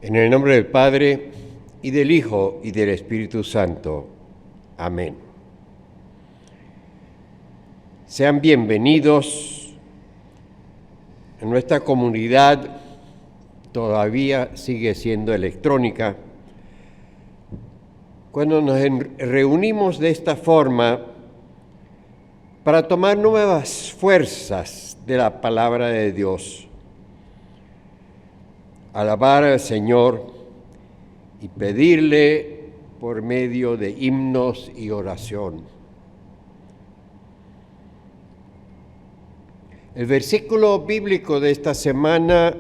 En el nombre del Padre, y del Hijo, y del Espíritu Santo. Amén. Sean bienvenidos en nuestra comunidad, todavía sigue siendo electrónica. Cuando nos reunimos de esta forma para tomar nuevas fuerzas de la palabra de Dios, alabar al Señor y pedirle por medio de himnos y oración. El versículo bíblico de esta semana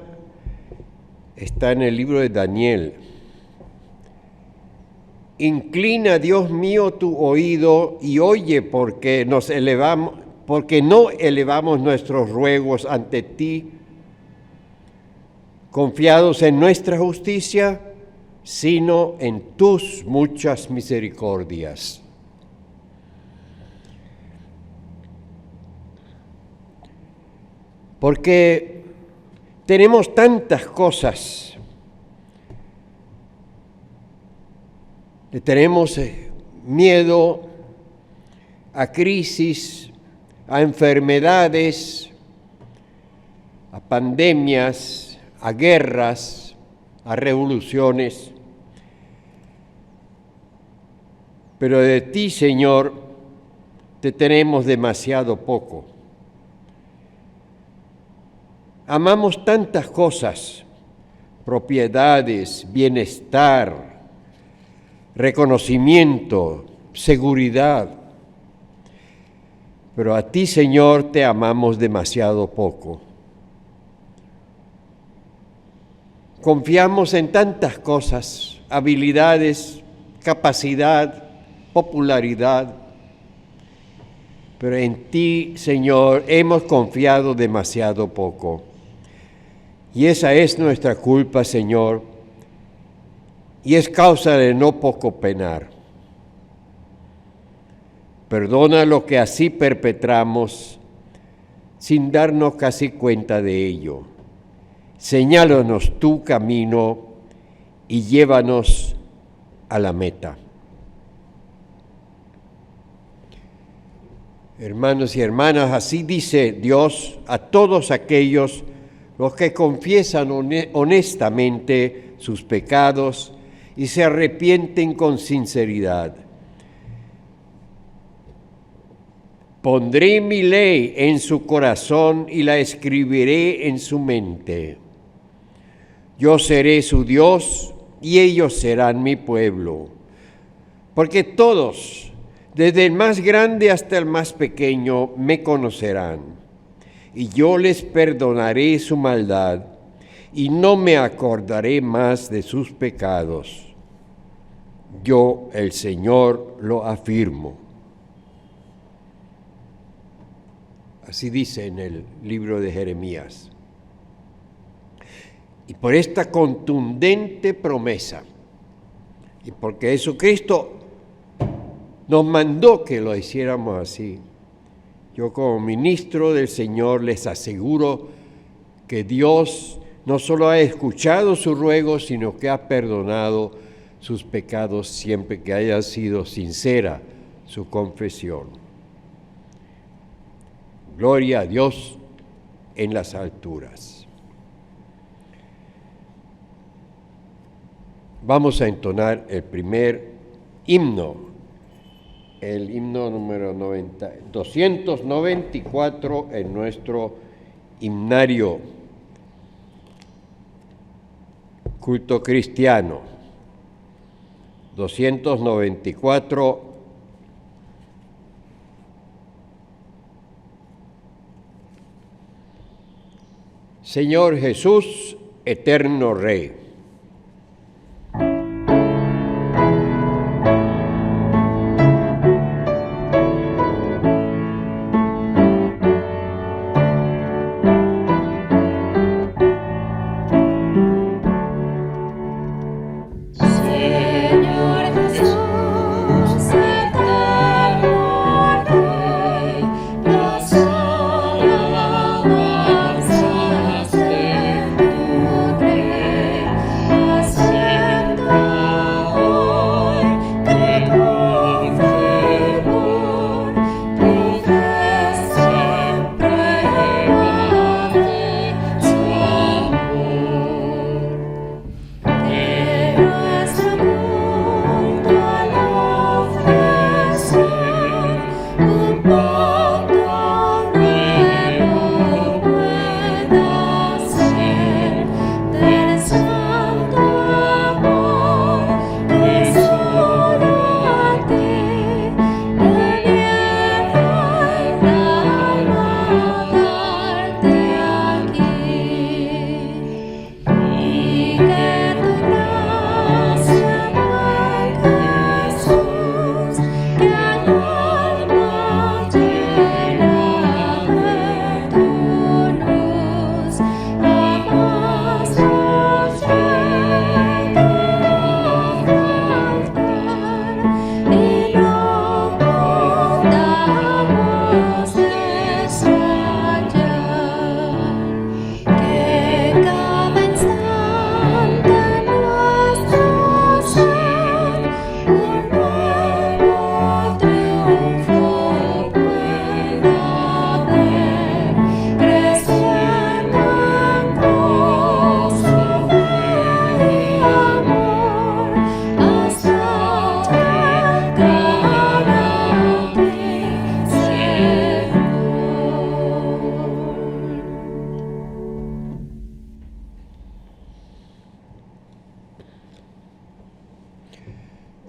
está en el libro de Daniel. Inclina, Dios mío, tu oído y oye, porque no elevamos nuestros ruegos ante ti, confiados en nuestra justicia, sino en tus muchas misericordias. Porque tenemos tantas cosas. Le tenemos miedo a crisis, a enfermedades, a pandemias, a guerras, a revoluciones. Pero de ti, Señor, te tenemos demasiado poco. Amamos tantas cosas, propiedades, bienestar, reconocimiento, seguridad. Pero a ti, Señor, te amamos demasiado poco. Confiamos en tantas cosas, habilidades, capacidad, popularidad, pero en ti, Señor, hemos confiado demasiado poco. Y esa es nuestra culpa, Señor, y es causa de no poco penar. Perdona lo que así perpetramos sin darnos casi cuenta de ello. Señálanos tu camino y llévanos a la meta. Hermanos y hermanas, así dice Dios a todos aquellos los que confiesan honestamente sus pecados y se arrepienten con sinceridad. Pondré mi ley en su corazón y la escribiré en su mente. Yo seré su Dios y ellos serán mi pueblo. Porque todos, desde el más grande hasta el más pequeño, me conocerán. Y yo les perdonaré su maldad y no me acordaré más de sus pecados. Yo, el Señor, lo afirmo. Así dice en el libro de Jeremías. Y por esta contundente promesa, y porque Jesucristo nos mandó que lo hiciéramos así, yo como ministro del Señor les aseguro que Dios no solo ha escuchado su ruego, sino que ha perdonado sus pecados siempre que haya sido sincera su confesión. Gloria a Dios en las alturas. Vamos a entonar el primer himno, el himno número 294 en nuestro himnario culto cristiano. 294. Señor Jesús, eterno Rey.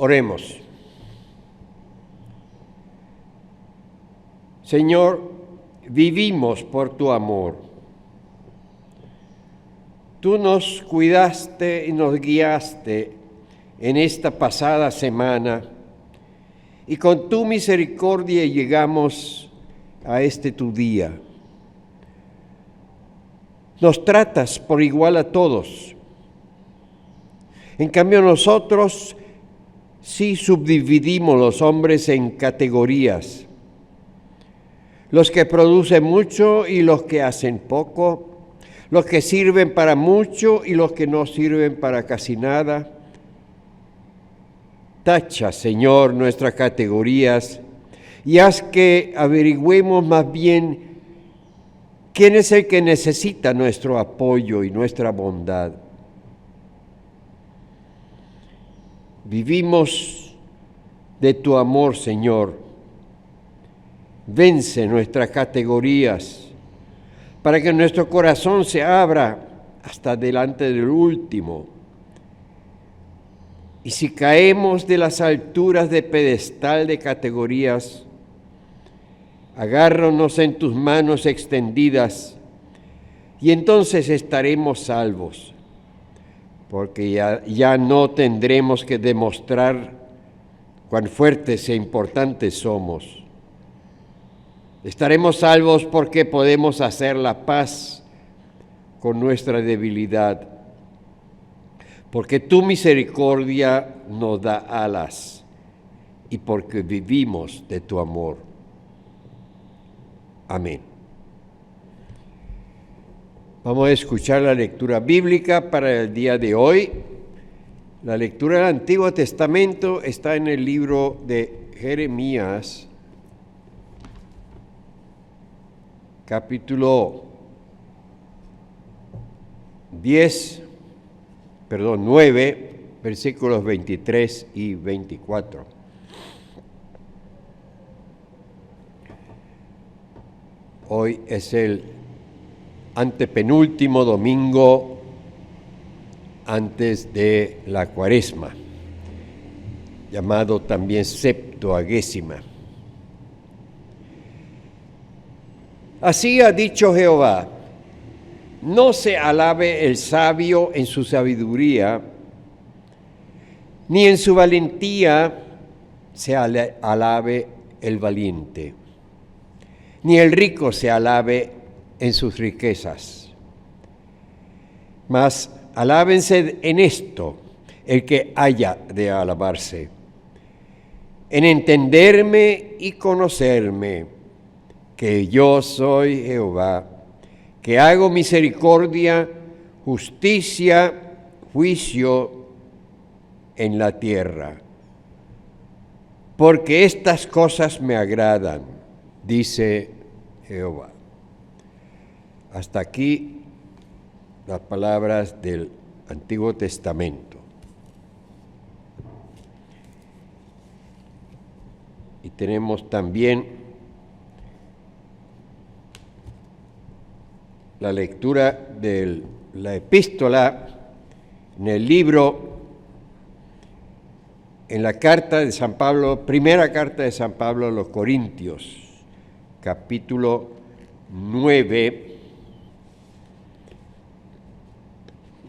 Oremos. Señor, vivimos por tu amor. Tú nos cuidaste y nos guiaste en esta pasada semana y con tu misericordia llegamos a este tu día. Nos tratas por igual a todos. En cambio nosotros sí subdividimos los hombres en categorías. Los que producen mucho y los que hacen poco, los que sirven para mucho y los que no sirven para casi nada. Tacha, Señor, nuestras categorías y haz que averigüemos más bien quién es el que necesita nuestro apoyo y nuestra bondad. Vivimos de tu amor, Señor. Vence nuestras categorías para que nuestro corazón se abra hasta delante del último. Y si caemos de las alturas de pedestal de categorías, agárranos en tus manos extendidas y entonces estaremos salvos, porque ya no tendremos que demostrar cuán fuertes e importantes somos. Estaremos salvos porque podemos hacer la paz con nuestra debilidad, porque tu misericordia nos da alas y porque vivimos de tu amor. Amén. Vamos a escuchar la lectura bíblica para el día de hoy. La lectura del Antiguo Testamento está en el libro de Jeremías, capítulo 9, versículos 23 y 24. Hoy es el antepenúltimo domingo antes de la Cuaresma, llamado también Septuagésima. Así ha dicho Jehová: no se alabe el sabio en su sabiduría, ni en su valentía se alabe el valiente, ni el rico se alabe en sus riquezas. Mas alábense en esto el que haya de alabarse, en entenderme y conocerme, que yo soy Jehová, que hago misericordia, justicia, juicio en la tierra. Porque estas cosas me agradan, dice Jehová. Hasta aquí las palabras del Antiguo Testamento. Y tenemos también la lectura de la epístola en el libro, en la carta de San Pablo, primera carta de San Pablo a los Corintios, capítulo 9,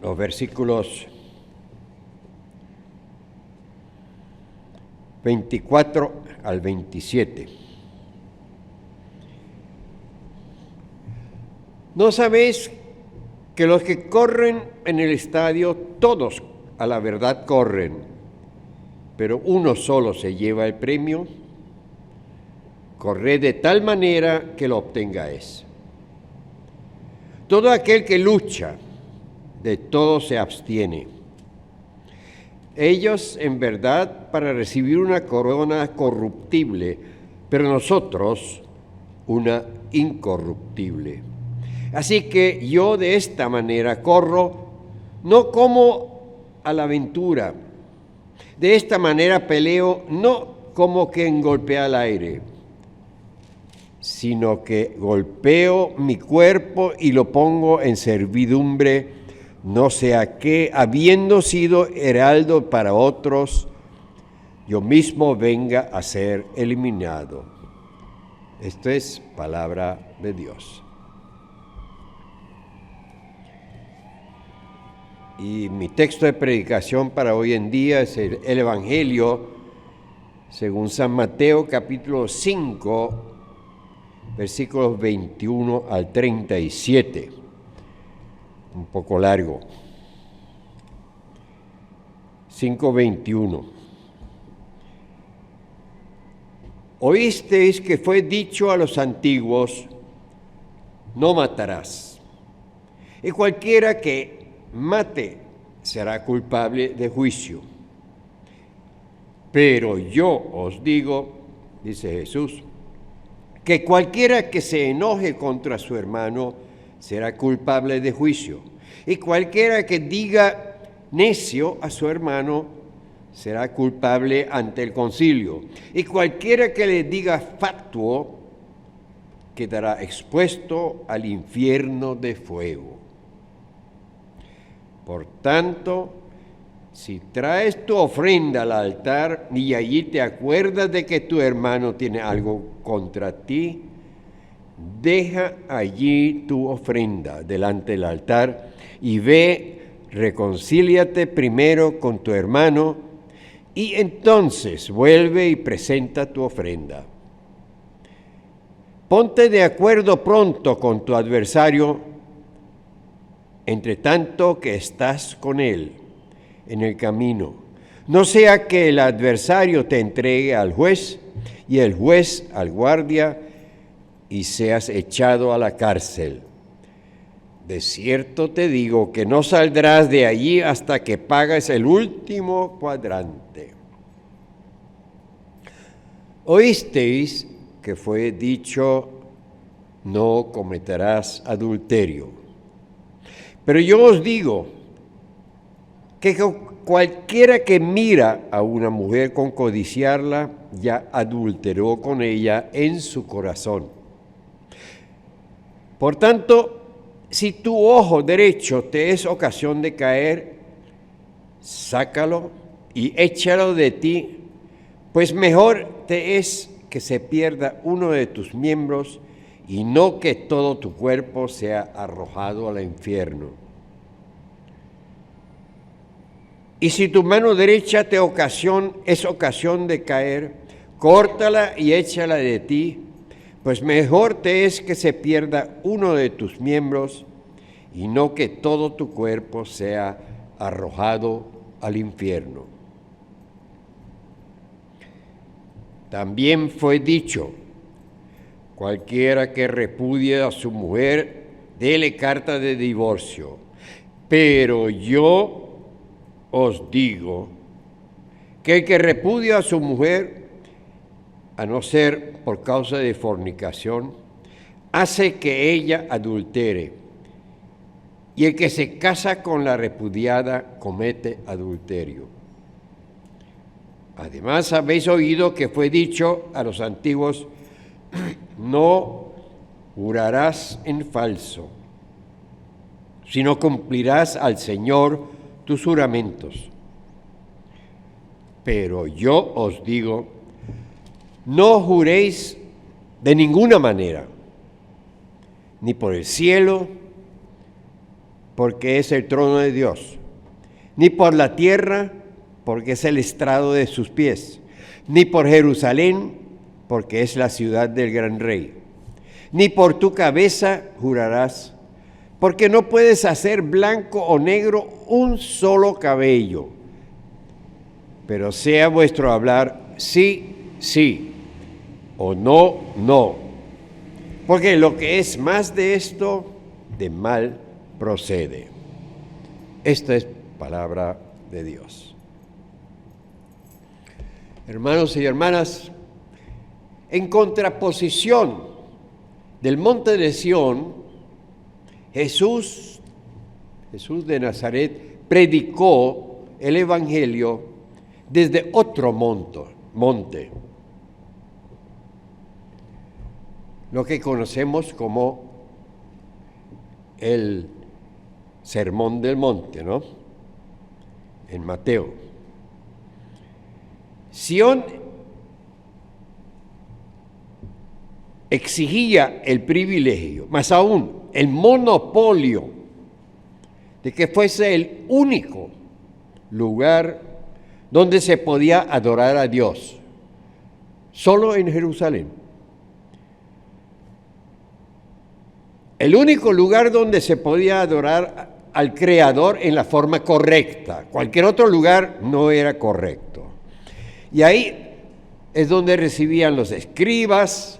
los versículos 24 al 27. ¿No sabéis que los que corren en el estadio, todos a la verdad corren, pero uno solo se lleva el premio? Corred de tal manera que lo obtengáis. Todo aquel que lucha, de todo se abstiene. Ellos, en verdad, para recibir una corona corruptible, pero nosotros una incorruptible. Así que yo de esta manera corro, no como a la aventura. De esta manera peleo, no como quien golpea al aire, sino que golpeo mi cuerpo y lo pongo en servidumbre, no sea que, habiendo sido heraldo para otros, yo mismo venga a ser eliminado. Esto es palabra de Dios. Y mi texto de predicación para hoy en día es el Evangelio según San Mateo, capítulo 5, versículos 21 al 37. Un poco largo. 5:21. Oísteis que fue dicho a los antiguos, no matarás. Y cualquiera que mate será culpable de juicio. Pero yo os digo, dice Jesús, que cualquiera que se enoje contra su hermano será culpable de juicio. Y cualquiera que diga necio a su hermano será culpable ante el concilio. Y cualquiera que le diga fatuo quedará expuesto al infierno de fuego. Por tanto, si traes tu ofrenda al altar y allí te acuerdas de que tu hermano tiene algo contra ti, deja allí tu ofrenda delante del altar y ve, reconcíliate primero con tu hermano y entonces vuelve y presenta tu ofrenda. Ponte de acuerdo pronto con tu adversario, entre tanto que estás con él en el camino. No sea que el adversario te entregue al juez y el juez al guardia y seas echado a la cárcel. De cierto te digo que no saldrás de allí hasta que pagues el último cuadrante. Oísteis que fue dicho, no cometerás adulterio. Pero yo os digo que cualquiera que mira a una mujer con codiciarla, ya adulteró con ella en su corazón. Por tanto, si tu ojo derecho te es ocasión de caer, sácalo y échalo de ti, pues mejor te es que se pierda uno de tus miembros y no que todo tu cuerpo sea arrojado al infierno. Y si tu mano derecha es ocasión de caer, córtala y échala de ti, pues mejor te es que se pierda uno de tus miembros y no que todo tu cuerpo sea arrojado al infierno. También fue dicho, cualquiera que repudie a su mujer, dele carta de divorcio. Pero yo os digo que el que repudia a su mujer, a no ser por causa de fornicación, hace que ella adultere. Y el que se casa con la repudiada comete adulterio. Además, habéis oído que fue dicho a los antiguos, no jurarás en falso, sino cumplirás al Señor tus juramentos. Pero yo os digo, no juréis de ninguna manera, ni por el cielo, porque es el trono de Dios, ni por la tierra, porque es el estrado de sus pies, ni por Jerusalén, porque es la ciudad del gran rey, ni por tu cabeza jurarás, porque no puedes hacer blanco o negro un solo cabello, pero sea vuestro hablar sí, sí, o no, no, porque lo que es más de esto, de mal procede. Esta es palabra de Dios. Hermanos y hermanas, en contraposición del monte de Sión, Jesús de Nazaret predicó el Evangelio desde otro monte, lo que conocemos como el Sermón del Monte, ¿no? En Mateo. Sión exigía el privilegio, más aún el monopolio de que fuese el único lugar donde se podía adorar a Dios, solo en Jerusalén. El único lugar donde se podía adorar al Creador en la forma correcta. Cualquier otro lugar no era correcto. Y ahí es donde recibían los escribas,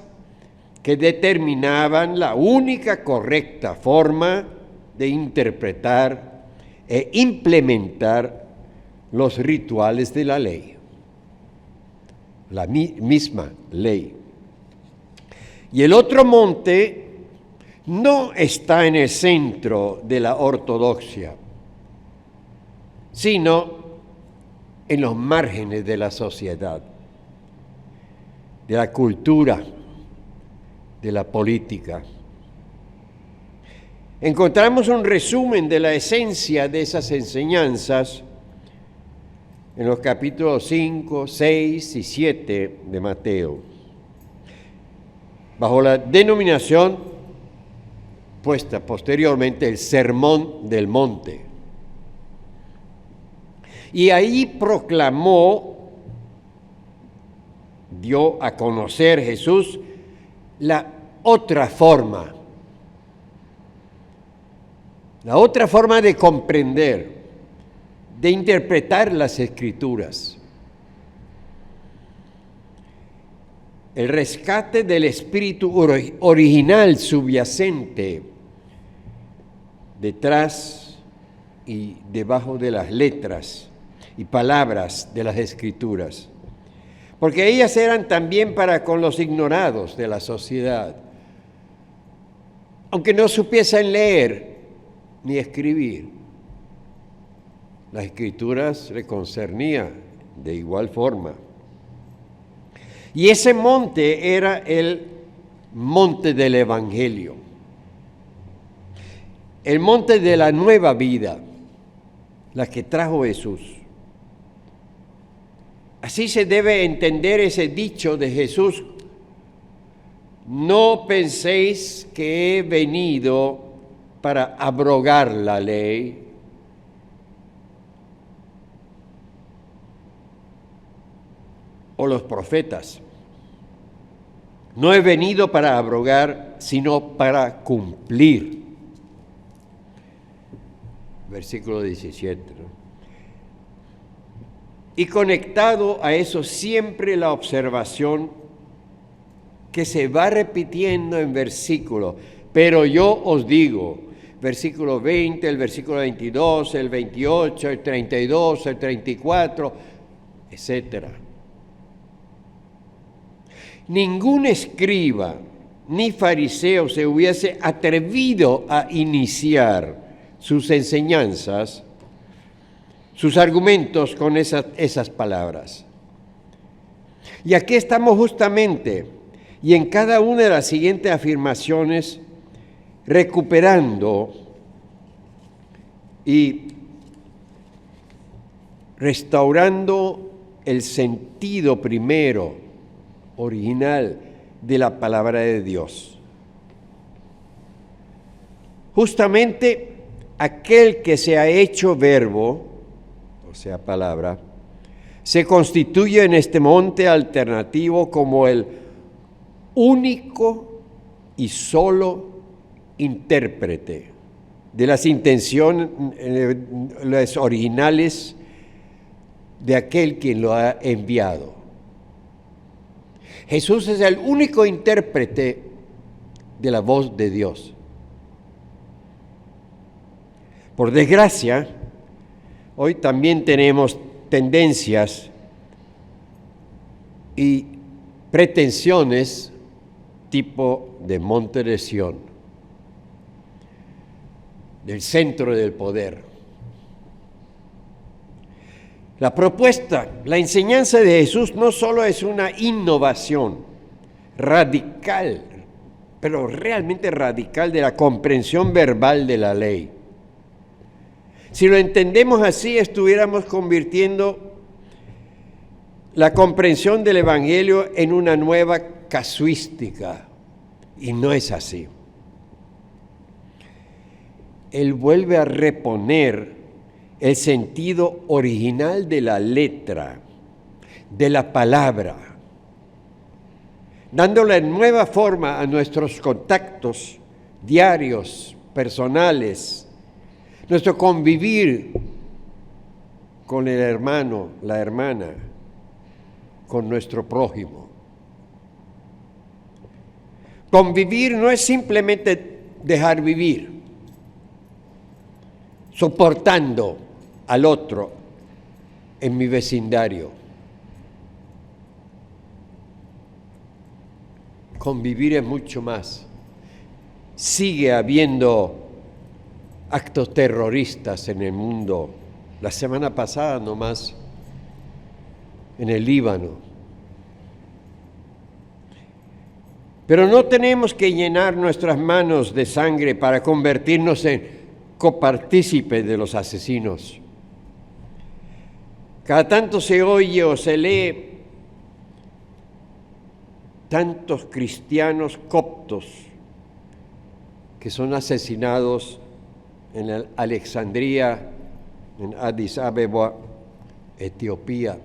que determinaban la única correcta forma de interpretar e implementar los rituales de la ley, la misma ley. Y el otro monte no está en el centro de la ortodoxia, sino en los márgenes de la sociedad, de la cultura, de la política. Encontramos un resumen de la esencia de esas enseñanzas en los capítulos 5, 6 y 7 de Mateo, bajo la denominación puesta posteriormente el Sermón del Monte. Y ahí dio a conocer Jesús la otra forma de comprender, de interpretar las Escrituras. El rescate del espíritu original subyacente detrás y debajo de las letras y palabras de las Escrituras, porque ellas eran también para con los ignorados de la sociedad, aunque no supiesen leer ni escribir. Las Escrituras le concernían de igual forma. Y ese monte era el monte del Evangelio, el monte de la nueva vida, la que trajo Jesús. Así se debe entender ese dicho de Jesús: no penséis que he venido para abrogar la ley, o los profetas. No he venido para abrogar, sino para cumplir. Versículo 17, ¿no? Y conectado a eso siempre la observación que se va repitiendo en versículos. Pero yo os digo, versículo 20, el versículo 22, el 28, el 32, el 34, etcétera. Ningún escriba ni fariseo se hubiese atrevido a iniciar sus enseñanzas, sus argumentos con esas palabras. Y aquí estamos justamente, y en cada una de las siguientes afirmaciones, recuperando y restaurando el sentido primero, original, de la palabra de Dios. Justamente aquel que se ha hecho verbo, o sea, palabra, se constituye en este monte alternativo como el único y solo intérprete de las intenciones las originales de aquel quien lo ha enviado. Jesús es el único intérprete de la voz de Dios. Por desgracia, hoy también tenemos tendencias y pretensiones tipo de Monte de Sión, del centro del poder. La propuesta, la enseñanza de Jesús no solo es una innovación radical, pero realmente radical, de la comprensión verbal de la ley. Si lo entendemos así, estuviéramos convirtiendo la comprensión del Evangelio en una nueva casuística, y no es así. Él vuelve a reponer el sentido original de la letra, de la palabra, dándole nueva forma a nuestros contactos diarios, personales, nuestro convivir con el hermano, la hermana, con nuestro prójimo. Convivir no es simplemente dejar vivir, soportando al otro en mi vecindario. Convivir es mucho más. Sigue habiendo actos terroristas en el mundo. La semana pasada nomás, en el Líbano. Pero no tenemos que llenar nuestras manos de sangre para convertirnos en copartícipes de los asesinos. Cada tanto se oye o se lee tantos cristianos coptos que son asesinados en Alejandría, en Addis Abeba, Etiopía.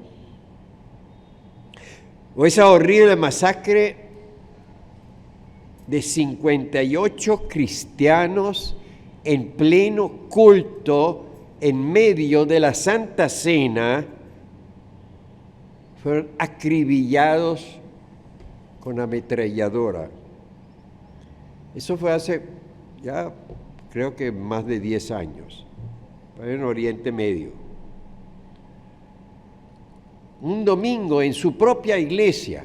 O esa horrible masacre de 58 cristianos en pleno culto en medio de la Santa Cena, fueron acribillados con ametralladora. Eso fue hace ya creo que más de 10 años, en Oriente Medio. Un domingo en su propia iglesia.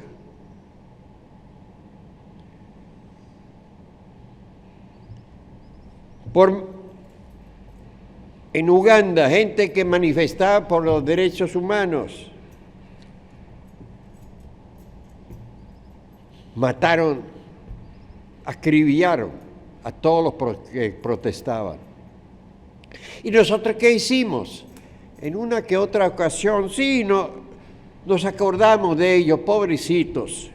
En Uganda, gente que manifestaba por los derechos humanos. Mataron, acribillaron a todos los que protestaban. ¿Y nosotros qué hicimos? En una que otra ocasión, sí, nos acordamos de ellos, pobrecitos.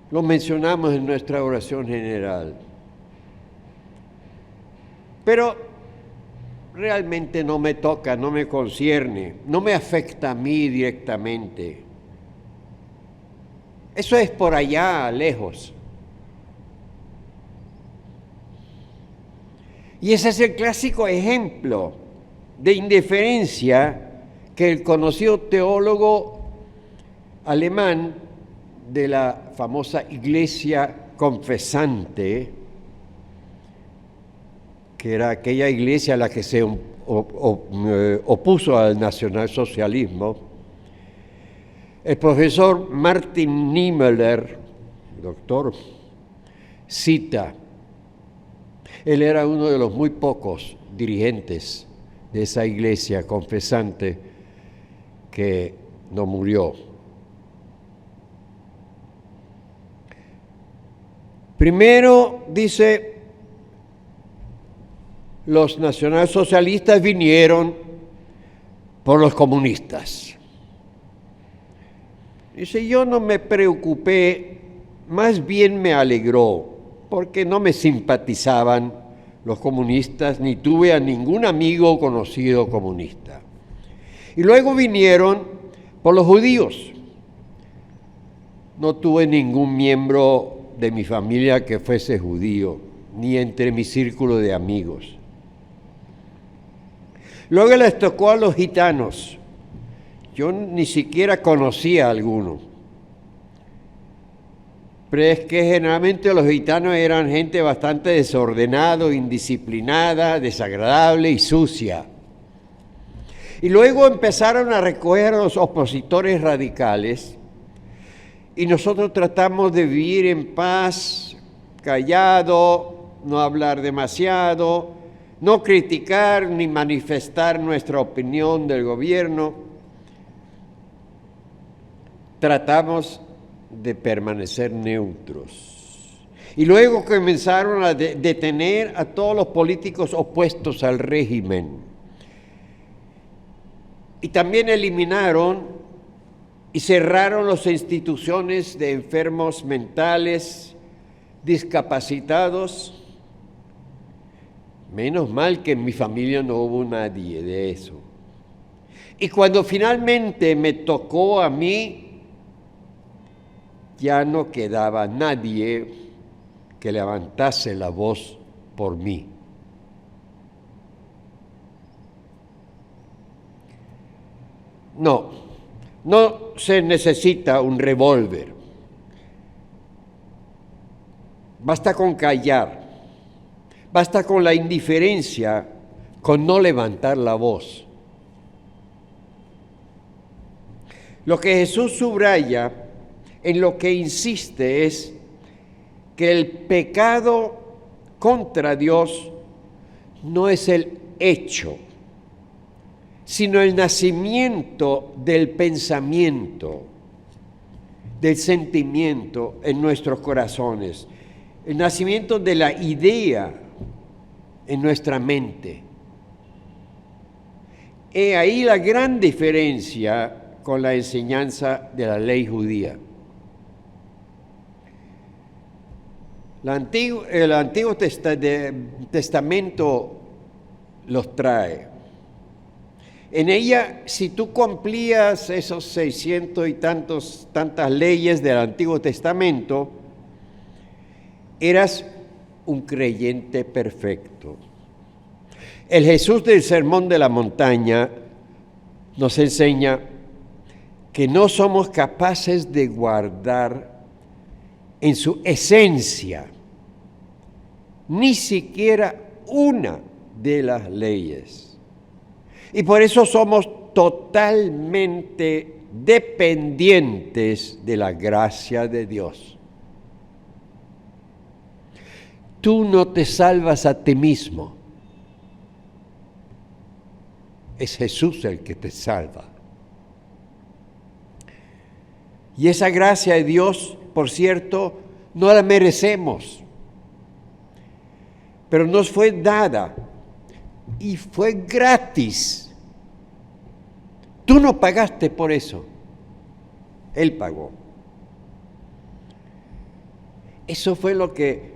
Lo mencionamos en nuestra oración general. Pero realmente no me toca, no me concierne, no me afecta a mí directamente. Eso es por allá, lejos. Y ese es el clásico ejemplo de indiferencia que el conocido teólogo alemán de la famosa Iglesia Confesante, que era aquella iglesia a la que se opuso al nacionalsocialismo, el profesor Martin Niemöller, doctor, cita, él era uno de los muy pocos dirigentes de esa iglesia confesante que no murió. Primero, dice, los nacionalsocialistas vinieron por los comunistas. Dice, yo no me preocupé, más bien me alegró, porque no me simpatizaban los comunistas, ni tuve a ningún amigo conocido comunista. Y luego vinieron por los judíos. No tuve ningún miembro de mi familia que fuese judío, ni entre mi círculo de amigos. Luego les tocó a los gitanos. Yo ni siquiera conocía a alguno. Pero es que generalmente los gitanos eran gente bastante desordenada, indisciplinada, desagradable y sucia. Y luego empezaron a recoger a los opositores radicales y nosotros tratamos de vivir en paz, callado, no hablar demasiado, no criticar ni manifestar nuestra opinión del gobierno. Tratamos de permanecer neutros. Y luego comenzaron a detener a todos los políticos opuestos al régimen. Y también eliminaron y cerraron las instituciones de enfermos mentales, discapacitados. Menos mal que en mi familia no hubo nadie de eso. Y cuando finalmente me tocó a mí, ya no quedaba nadie que levantase la voz por mí. No se necesita un revólver. Basta con callar. Basta con la indiferencia, con no levantar la voz. Lo que Jesús subraya, en lo que insiste, es que el pecado contra Dios no es el hecho, sino el nacimiento del pensamiento, del sentimiento en nuestros corazones, el nacimiento de la idea en nuestra mente. He ahí la gran diferencia con la enseñanza de la ley judía. El Antiguo Testamento los trae. En ella, si tú cumplías esos 600 y tantas leyes del Antiguo Testamento, eras un creyente perfecto. El Jesús del Sermón de la Montaña nos enseña que no somos capaces de guardar en su esencia ni siquiera una de las leyes. Y por eso somos totalmente dependientes de la gracia de Dios. Tú no te salvas a ti mismo. Es Jesús el que te salva. Y esa gracia de Dios, por cierto, no la merecemos, pero nos fue dada y fue gratis. Tú no pagaste por eso, Él pagó. Eso fue lo que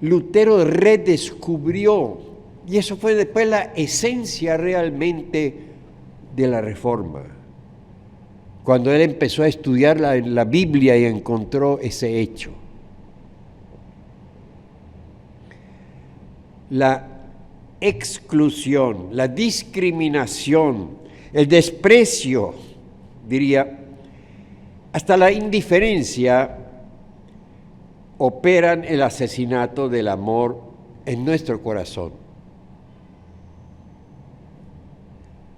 Lutero redescubrió, y eso fue después la esencia realmente de la Reforma. Cuando él empezó a estudiar la Biblia y encontró ese hecho. La exclusión, la discriminación, el desprecio, diría, hasta la indiferencia, operan el asesinato del amor en nuestro corazón.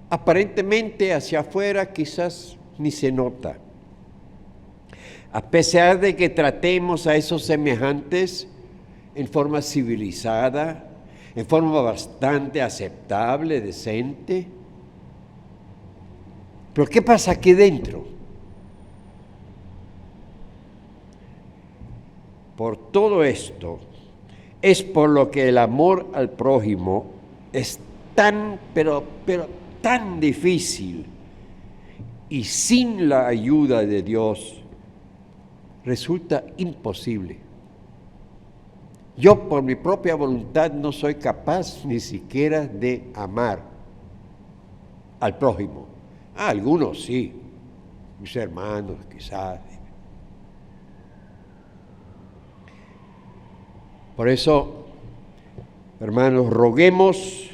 Aparentemente hacia afuera quizás ni se nota. A pesar de que tratemos a esos semejantes en forma civilizada, en forma bastante aceptable, decente. Pero ¿qué pasa aquí dentro? Por todo esto, es por lo que el amor al prójimo es tan, pero tan difícil, y sin la ayuda de Dios resulta imposible. Yo por mi propia voluntad no soy capaz ni siquiera de amar al prójimo. A algunos sí, mis hermanos quizás. Por eso, hermanos, roguemos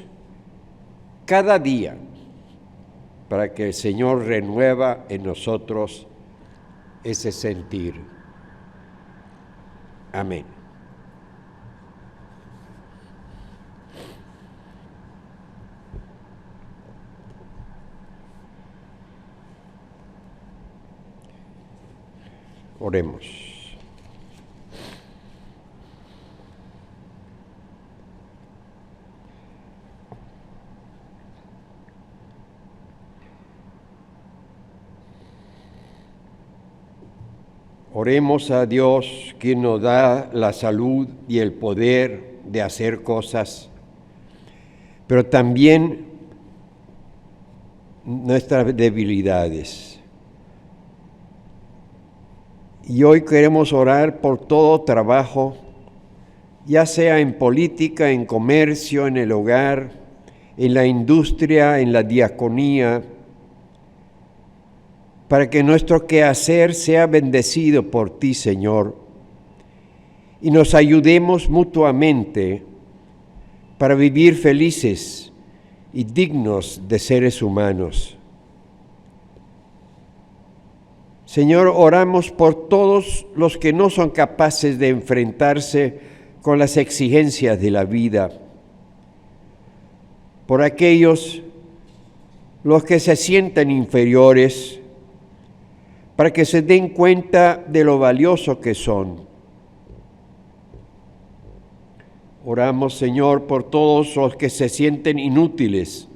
cada día para que el Señor renueva en nosotros ese sentir. Amén. Oremos. Oremos a Dios, quien nos da la salud y el poder de hacer cosas, pero también nuestras debilidades. Y hoy queremos orar por todo trabajo, ya sea en política, en comercio, en el hogar, en la industria, en la diaconía, para que nuestro quehacer sea bendecido por ti, Señor, y nos ayudemos mutuamente para vivir felices y dignos de seres humanos. Señor, oramos por todos los que no son capaces de enfrentarse con las exigencias de la vida, por aquellos los que se sienten inferiores, para que se den cuenta de lo valioso que son. Oramos, Señor, por todos los que se sienten inútiles,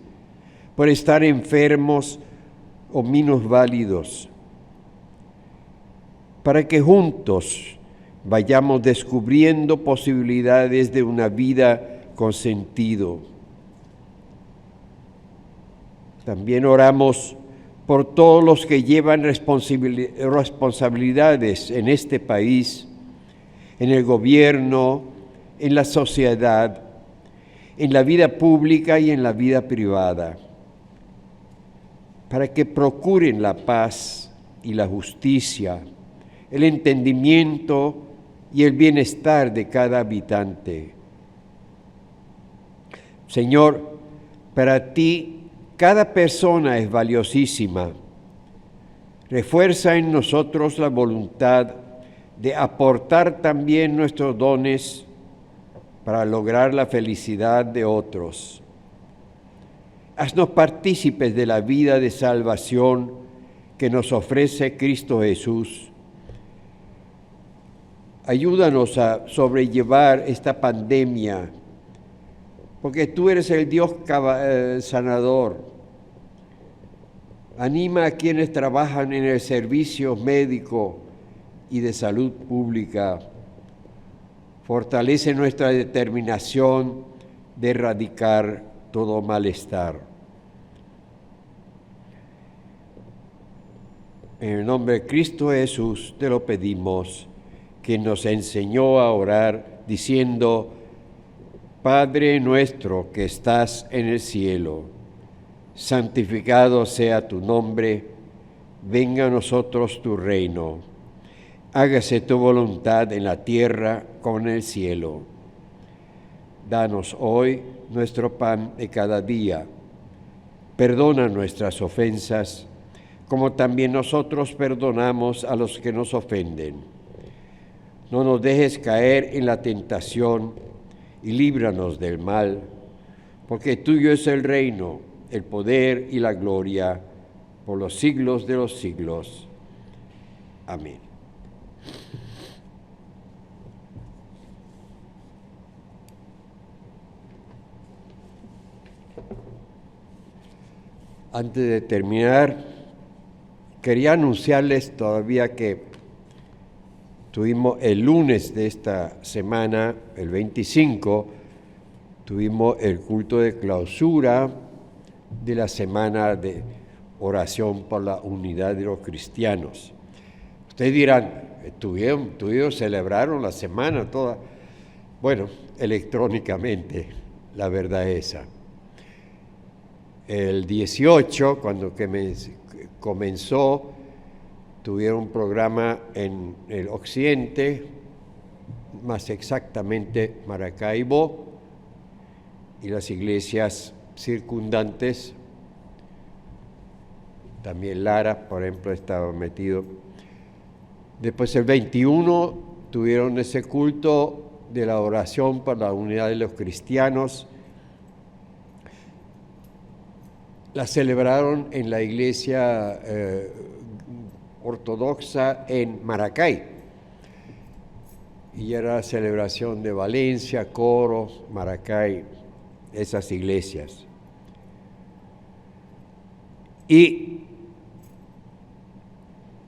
por estar enfermos o minusválidos, para que juntos vayamos descubriendo posibilidades de una vida con sentido. También oramos por todos los que llevan responsabilidades en este país, en el gobierno, en la sociedad, en la vida pública y en la vida privada, para que procuren la paz y la justicia, el entendimiento y el bienestar de cada habitante. Señor, para ti cada persona es valiosísima. Refuerza en nosotros la voluntad de aportar también nuestros dones para lograr la felicidad de otros. Haznos partícipes de la vida de salvación que nos ofrece Cristo Jesús. Ayúdanos a sobrellevar esta pandemia, porque tú eres el Dios sanador. Anima a quienes trabajan en el servicio médico y de salud pública. Fortalece nuestra determinación de erradicar todo malestar. En el nombre de Cristo Jesús te lo pedimos, quien nos enseñó a orar diciendo: Padre nuestro que estás en el cielo, santificado sea tu nombre, venga a nosotros tu reino. Hágase tu voluntad en la tierra como en el cielo. Danos hoy nuestro pan de cada día. Perdona nuestras ofensas, como también nosotros perdonamos a los que nos ofenden. No nos dejes caer en la tentación y líbranos del mal, porque tuyo es el reino, el poder y la gloria, por los siglos de los siglos. Amén. Antes de terminar, quería anunciarles todavía que tuvimos el lunes de esta semana, el 25, tuvimos el culto de clausura de la semana de oración por la unidad de los cristianos. Ustedes dirán, ¿tuvieron, celebraron la semana toda? Bueno, electrónicamente, la verdad es esa. El 18, cuando comenzó, tuvieron un programa en el occidente, más exactamente Maracaibo, y las iglesias circundantes. También Lara, por ejemplo, estaba metido. Después el 21 tuvieron ese culto de la oración por la unidad de los cristianos. La celebraron en la iglesia ortodoxa en Maracay. Y era la celebración de Valencia, Coro, Maracay, esas iglesias. Y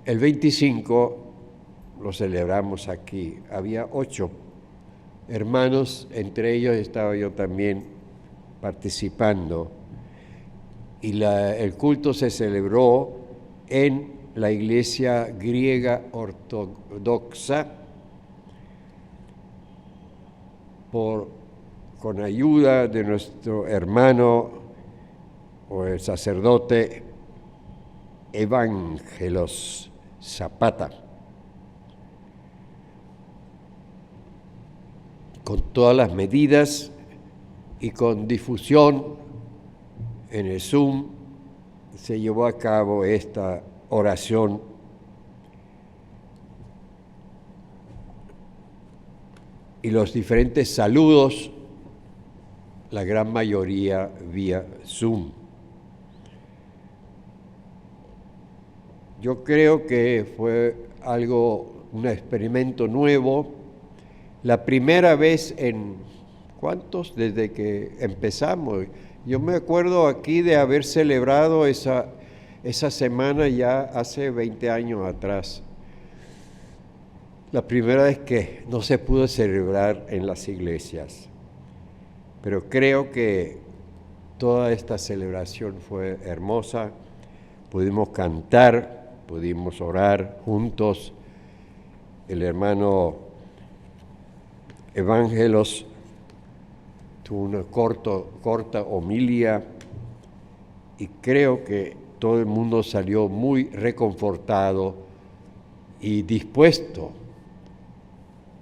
el 25 lo celebramos aquí. Había 8 hermanos, entre ellos estaba yo también participando. y el culto se celebró en la iglesia griega ortodoxa con ayuda de nuestro hermano o el sacerdote Evangelos Zapata, con todas las medidas y con difusión en el Zoom se llevó a cabo esta oración y los diferentes saludos, la gran mayoría vía Zoom. Yo creo que fue un experimento nuevo, la primera vez en, ¿cuántos? Desde que empezamos. Yo me acuerdo aquí de haber celebrado esa semana ya hace 20 años atrás. La primera vez que no se pudo celebrar en las iglesias. Pero creo que toda esta celebración fue hermosa. Pudimos cantar, pudimos orar juntos. El hermano Evangelos tuvo una corta homilia y creo que todo el mundo salió muy reconfortado y dispuesto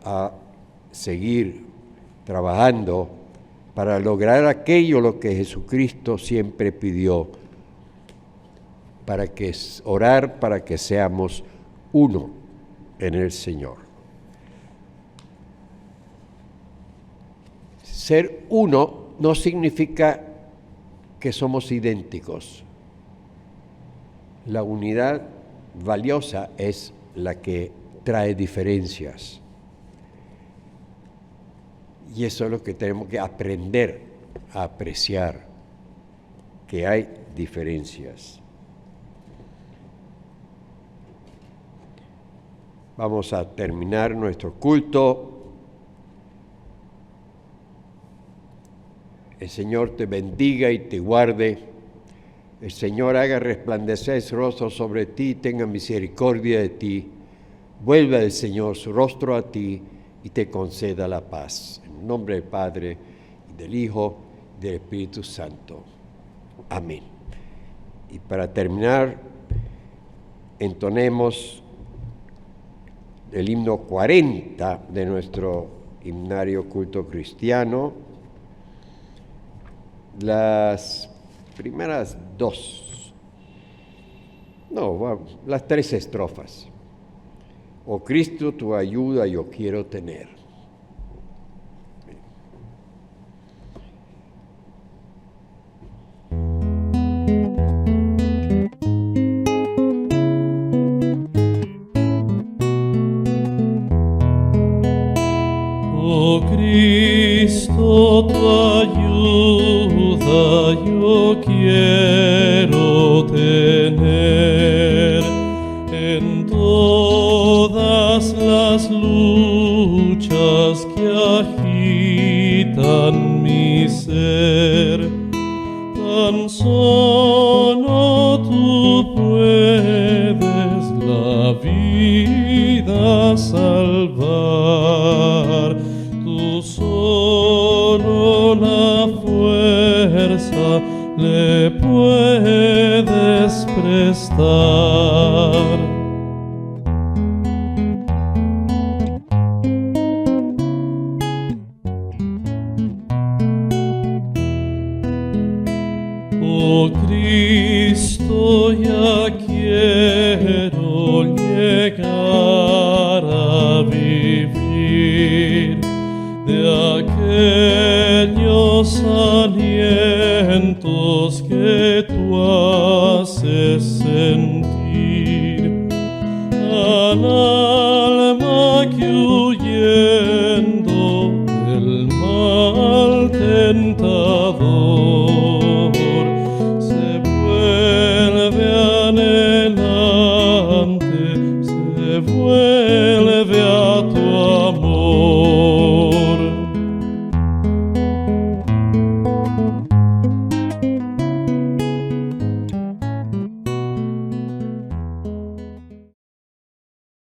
a seguir trabajando para lograr aquello lo que Jesucristo siempre pidió, orar para que seamos uno en el Señor. Ser uno no significa que somos idénticos. La unidad valiosa es la que trae diferencias. Y eso es lo que tenemos que aprender a apreciar, que hay diferencias. Vamos a terminar nuestro culto. El Señor te bendiga y te guarde. El Señor haga resplandecer su rostro sobre ti y tenga misericordia de ti. Vuelva el Señor su rostro a ti y te conceda la paz. En el nombre del Padre, y del Hijo, y del Espíritu Santo. Amén. Y para terminar, entonemos el himno 40 de nuestro himnario culto cristiano. Las primeras las 3 estrofas. Oh Cristo, tu ayuda yo quiero tener. Oh Cristo, tu ayuda yo quiero tener en todas las luchas que agitan mi ser. Tan solo tú puedes la vida salvar. Tú solo la fuerza le puedes prestar. Oh Cristo, ya quiero llegar a vivir de aquellos alientos que tú haces sentir al alma que huyendo del mal tentador se vuelve anhelante, se vuelve